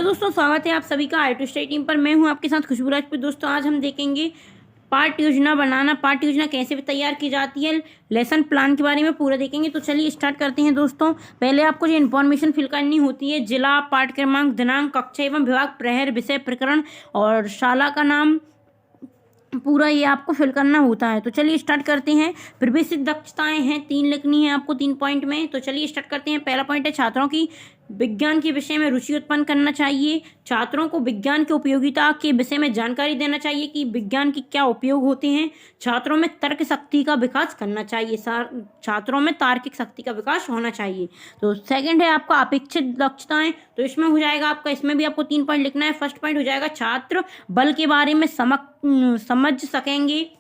दोस्तों, स्वागत है आप सभी का आई टू स्टडी टीम पर। मैं हूं आपके साथ खुशबू राजपूत। दोस्तों, आज हम देखेंगे पाठ योजना बनाना, पाठ योजना कैसे तैयार की जाती है, लेसन प्लान के बारे में पूरा देखेंगे। तो चलिए स्टार्ट करते हैं। दोस्तों, पहले आपको जो इन्फॉर्मेशन फिल करनी होती है, जिला, पाठ क्रमांक, दिनांक, कक्षा एवं विभाग, प्रहर, विषय, प्रकरण और शाला का नाम पूरा ये आपको फिल करना होता है। तो चलिए स्टार्ट करते हैं। प्रवेशित दक्षताएं हैं 3 लिखनी है आपको 3 पॉइंट में। तो चलिए स्टार्ट करते हैं। पहला पॉइंट है छात्रों की विज्ञान के विषय में रुचि उत्पन्न करना चाहिए। छात्रों को विज्ञान की उपयोगिता के विषय में जानकारी देना चाहिए कि विज्ञान के क्या उपयोग होते हैं। छात्रों में तर्क शक्ति का विकास करना चाहिए। छात्रों में तार्किक शक्ति का विकास होना चाहिए। तो सेकंड है आपका अपेक्षित दक्षताएं। तो इसमें हो जाएगा आपका, इसमें भी आपको 3 पॉइंट लिखना है। फर्स्ट पॉइंट हो जाएगा छात्र बल के बारे में समझ सकेंगे,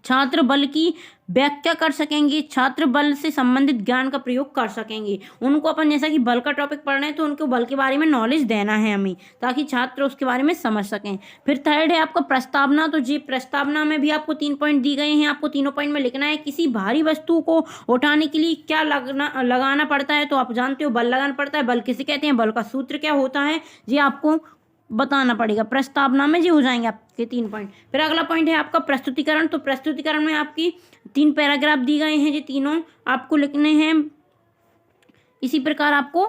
छात्र बल की व्याख्या कर सकेंगे, छात्र बल से संबंधित ज्ञान का प्रयोग कर सकेंगे। उनको अपन जैसा कि बल का टॉपिक पढ़ रहे हैं तो उनको बल के बारे में नॉलेज देना है हमें, ताकि छात्र उसके बारे में समझ सकें। फिर थर्ड है आपका प्रस्तावना। तो जी प्रस्तावना में भी आपको 3 पॉइंट दी गए हैं। आपको तीनों पॉइंट में लिखना है किसी भारी वस्तु को उठाने के लिए क्या लगाना पड़ता है। तो आप जानते हो बल लगाना पड़ता है। बल किसे कहते हैं, बल का सूत्र क्या होता है, ये आपको बताना पड़ेगा। प्रस्तावना में जी हो जाएंगे आपके 3 पॉइंट। फिर अगला पॉइंट है आपका प्रस्तुतिकरण। तो प्रस्तुतिकरण में आपकी 3 पैराग्राफ दी गए हैं, ये तीनों आपको लिखने हैं। इसी प्रकार आपको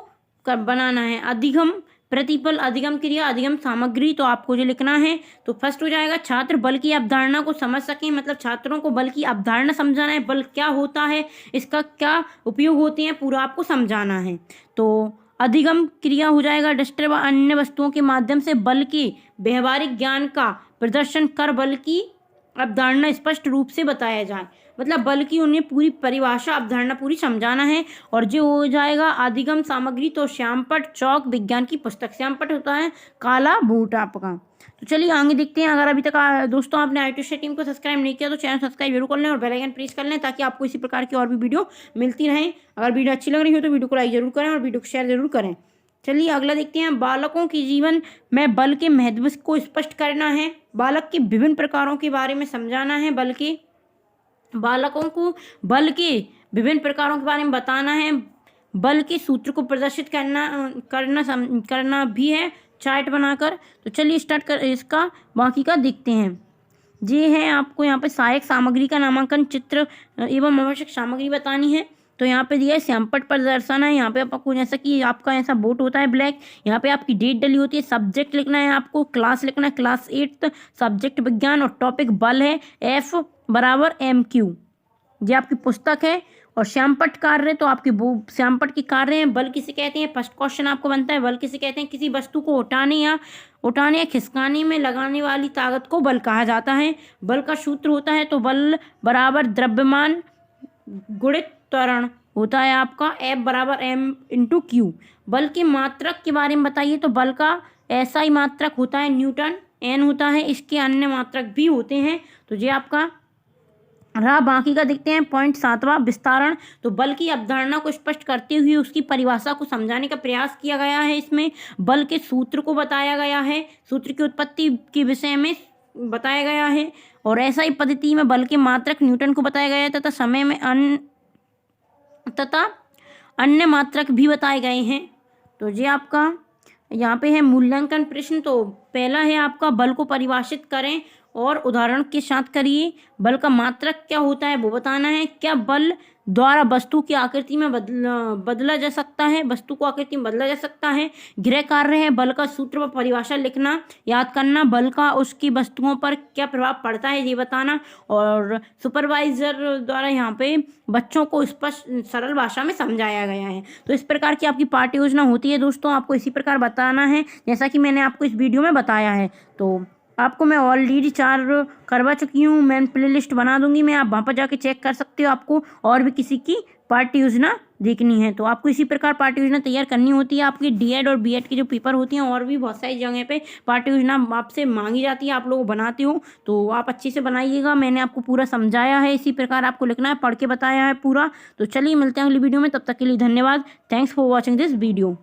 बनाना है। अधिगम, प्रतिपल, अधिगम क्रिया, अधिगम सामग्री। तो आपको जो लिखना है, तो फर्स्ट हो जाएगा छात्र बल की अवधारणा को समझ सकें, मतलब छात्रों को बल की अवधारणा समझाना है। बल क्या होता है, इसका क्या उपयोग होते हैं, पूरा आपको समझाना है। तो अधिगम क्रिया हो जाएगा डस्टर व अन्य वस्तुओं के माध्यम से बल के व्यवहारिक ज्ञान का प्रदर्शन कर बल की अवधारणा स्पष्ट रूप से बताया जाए, मतलब बल की उन्हें पूरी परिभाषा, अवधारणा पूरी समझाना है। और जो हो जाएगा अधिगम सामग्री, तो श्यामपट, चौक, विज्ञान की पुस्तक। श्यामपट होता है काला बूट आपका। तो चलिए आगे देखते हैं। अगर अभी तक दोस्तों आपने आई टू स्टडी टीम को सब्सक्राइब नहीं किया तो चैनल सब्सक्राइब जरूर कर लें और बेल आइकन प्रेस कर लें, ताकि आपको इसी प्रकार की और भी वीडियो मिलती रहें। अगर वीडियो अच्छी लग रही हो तो वीडियो को लाइक जरूर करें और वीडियो को शेयर जरूर करें। चलिए अगला देखते हैं। बालकों के जीवन में बल के महत्व को स्पष्ट करना है। बालक के विभिन्न प्रकारों के बारे में समझाना है। बालकों को बल के विभिन्न प्रकारों के बारे में बताना है। बल के सूत्र को प्रदर्शित करना भी है चार्ट बनाकर। तो चलिए स्टार्ट कर इसका बाकी का देखते हैं। ये है आपको यहाँ पे सहायक सामग्री का नामांकन, चित्र एवं आवश्यक सामग्री बतानी है। तो यहाँ पे दिया है श्यामपट प्रदर्शन है। यहाँ पे आपको जैसा कि आपका ऐसा बोर्ड होता है ब्लैक, यहाँ पे आपकी डेट डली होती है। सब्जेक्ट लिखना है आपको, क्लास लिखना है क्लास 8, सब्जेक्ट विज्ञान और टॉपिक बल है F=MQ। ये आपकी पुस्तक है। और श्यामपट कार्य, तो आपके वो श्यामपट के कार्य हैं। बल किसे कहते हैं, फर्स्ट क्वेश्चन आपको बनता है। बल किसे कहते हैं, किसी वस्तु को उठाने या खिसकाने में लगाने वाली ताकत को बल कहा जाता है। बल का सूत्र होता है, तो बल बराबर द्रव्यमान गुणित त्वरण होता है आपका F=M×Q। बल के मात्रक के बारे में बताइए। तो बल का ऐसा ही मात्रक होता है न्यूटन, N होता है। इसके अन्य मात्रक भी होते हैं। तो ये आपका रहा। बाकी का देखते हैं। पॉइंट 7वां विस्तारण। तो बल की अवधारणा को स्पष्ट करते हुए उसकी परिभाषा को समझाने का प्रयास किया गया है। इसमें बल के सूत्र को बताया गया है, सूत्र की उत्पत्ति के विषय में बताया गया है। और ऐसा ही पद्धति में बल के मात्रक न्यूटन को बताया गया है, तथा समय में अन्य मात्रक भी बताए गए हैं। तो ये आपका यहाँ पे है मूल्यांकन प्रश्न। तो पहला है आपका बल को परिभाषित करें और उदाहरण के साथ करिए। बल का मात्रक क्या होता है वो बताना है। क्या बल द्वारा वस्तु की आकृति में बदला जा सकता है, वस्तु को आकृति में बदला जा सकता है। गृह कार्य है। बल का सूत्र व परिभाषा लिखना, याद करना। बल का उसकी वस्तुओं पर क्या प्रभाव पड़ता है ये बताना। और सुपरवाइजर द्वारा यहाँ पे बच्चों को स्पष्ट सरल भाषा में समझाया गया है। तो इस प्रकार की आपकी पाठ्य योजना होती है दोस्तों। आपको इसी प्रकार बताना है जैसा कि मैंने आपको इस वीडियो में बताया है। तो आपको मैं ऑलरेडी 4 करवा चुकी हूँ। मैं प्लेलिस्ट बना दूंगी, मैं आप वहाँ पर जाके चेक कर सकते हो। आपको और भी किसी की पाठ्य योजना देखनी है तो आपको इसी प्रकार पाठ्य योजना तैयार करनी होती है। आपकी D.Ed और B.Ed की जो पेपर होती हैं, और भी बहुत सारी जगह पे पाठ्य योजना आपसे मांगी जाती है, आप लोग बनाते हो, तो आप अच्छे से बनाइएगा। मैंने आपको पूरा समझाया है, इसी प्रकार आपको लिखना है, पढ़ के बताया है पूरा। तो चलिए मिलते हैं अगली वीडियो में, तब तक के लिए धन्यवाद। Thanks for watching this video.